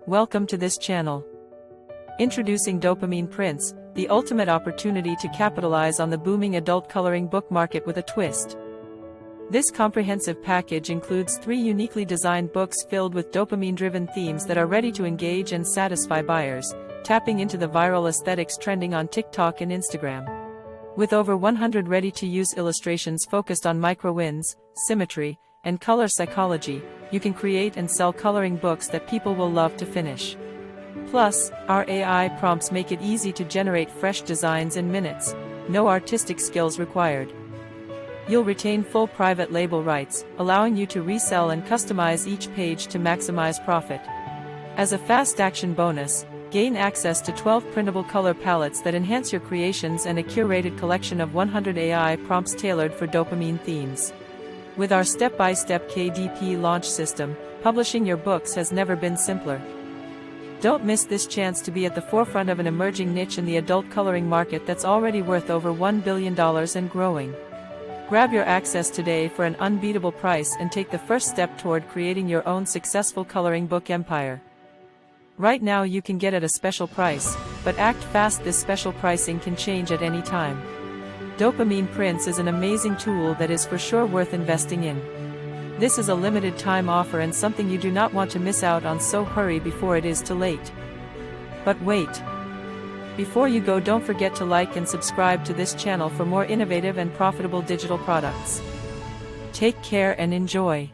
Welcome to this channel. Introducing Dopamine Prints, the ultimate opportunity to capitalize on the booming adult coloring book market with a twist. This comprehensive package includes 3 uniquely designed books filled with dopamine-driven themes that are ready to engage and satisfy buyers, tapping into the viral aesthetics trending on TikTok and Instagram. With over 100 ready-to-use illustrations focused on micro-wins, symmetry, and color psychology, you can create and sell coloring books that people will love to finish. Plus, our AI prompts make it easy to generate fresh designs in minutes, no artistic skills required. You'll retain full private label rights, allowing you to resell and customize each page to maximize profit. As a fast-action bonus, gain access to 12 printable color palettes that enhance your creations and a curated collection of 100 AI prompts tailored for dopamine themes. With our step-by-step KDP launch system, publishing your books has never been simpler. Don't miss this chance to be at the forefront of an emerging niche in the adult coloring market that's already worth over $1 billion and growing. Grab your access today for an unbeatable price and take the first step toward creating your own successful coloring book empire. Right now you can get at a special price, but act fast, this special pricing can change at any time. Dopamine Prints is an amazing tool that is for sure worth investing in. This is a limited time offer and something you do not want to miss out on, so hurry before it is too late. But wait. Before you go, don't forget to like and subscribe to this channel for more innovative and profitable digital products. Take care and enjoy.